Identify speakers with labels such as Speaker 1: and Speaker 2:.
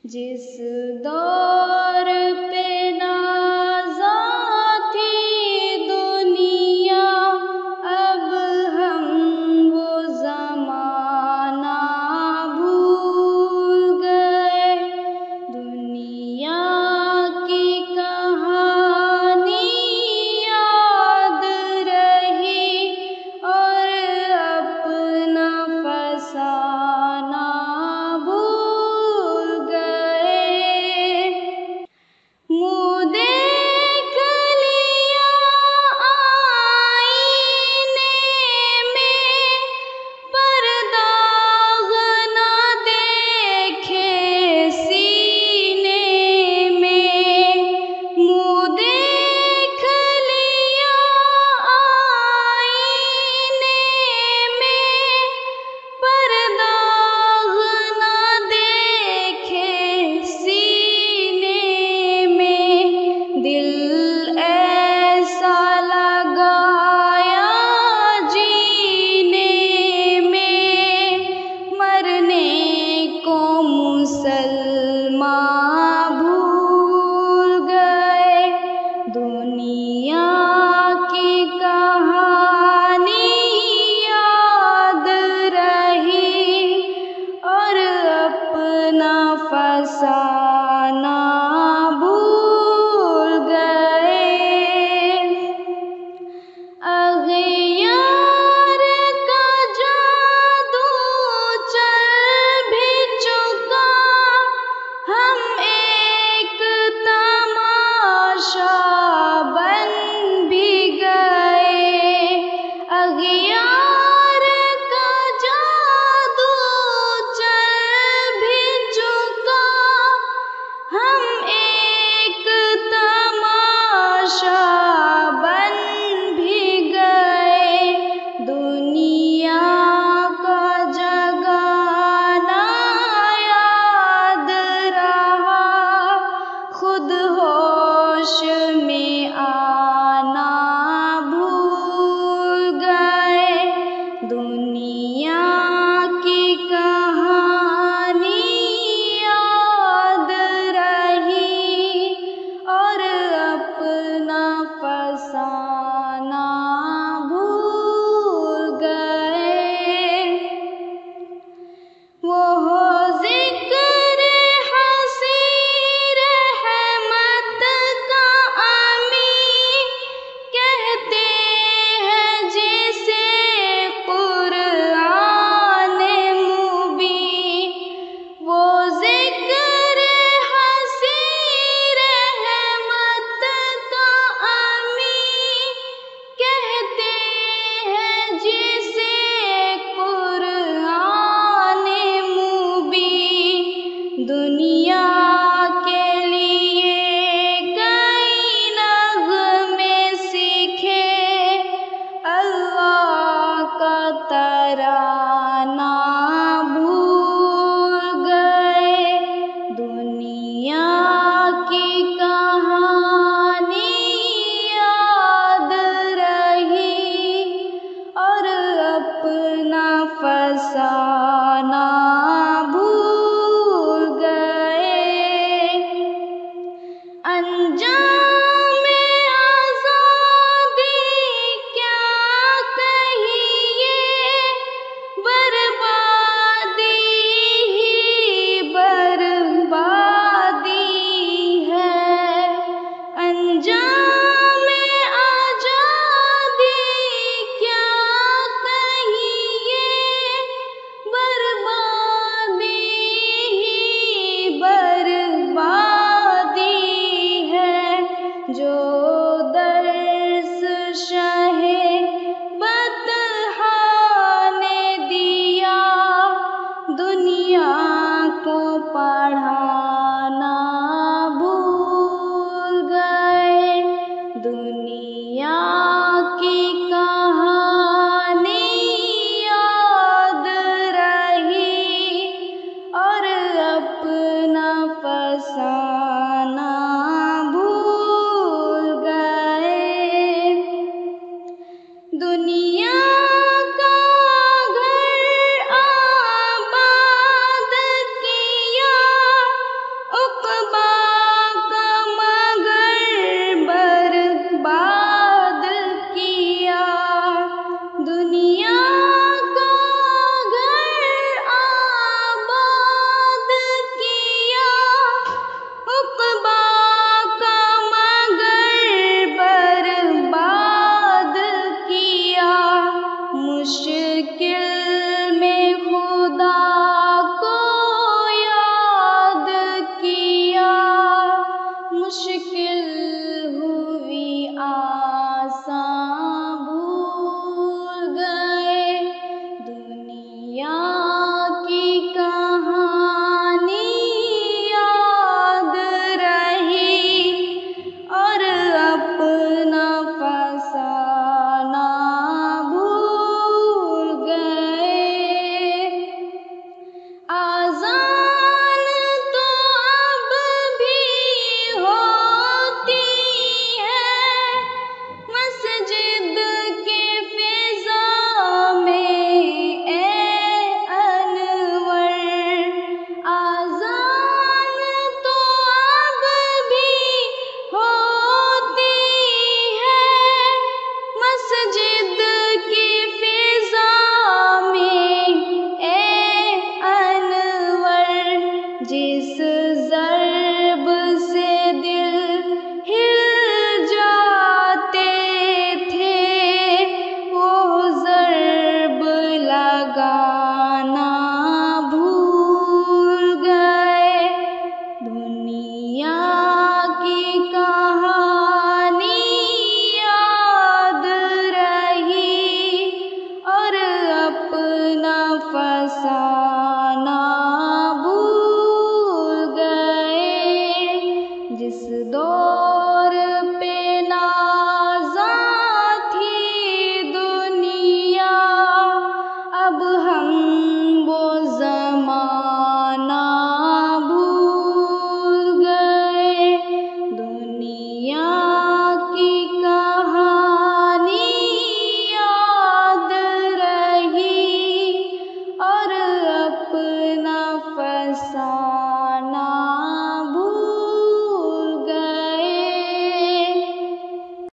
Speaker 1: जिस दौर पे नाज़ा थी दुनिया, अब हम वो ज़माना भूल गए। दुनिया की कहानी याद रही और अपना फसाना भूल गए। मुँह देख लिया आईने में, पर दाग ना देखे सीने में। मुँह देख लिया आईने में, पर दाग ना देखे सीने में। दिल ऐसा लगाया जीने में, मरने को मुसलमान भूल गए। दुनिया की कहानी याद रही और अपना फसाना भूल गए। अग़ियार का जादू चल भी चुका, हम एक तमाशा बन भी गए। अग़ियार का जादू चल भी चुका, हम एक तमाशा बन भी गए। दुनिया का जगाना याद रहा, खुद होश में आना भूल गए। दुनिया की कहानी याद रही और अपना फसाना भूल गए। वो हो ज़िक्र हसी रहमत का अमी, कहते हैं जिसे कुरान मुबीन। वो ज़िक्र हसी रहमत का अमी, कहते हैं जिसे कुरान मुबीन। दुनिया के लिए कई नग़्मे सीखे, अल्लाह का तराना भूल गए। दुनिया की कहानी याद रही और अपना फसाना भूल गए। अंजाम आज़ादी क्या कहिए, बर्बादी ही बर्बादी है। अंजाम आज़ादी क्या कहिए, बर्बादी ही बर्बादी है। जो दर्स शाहे बतहा ने दिया, दुनिया को पढ़ाना भूल गए। दुनिया की कहानी याद रही और अपना फसाना भूल गए। दुनिया का घर आबाद किया, जिस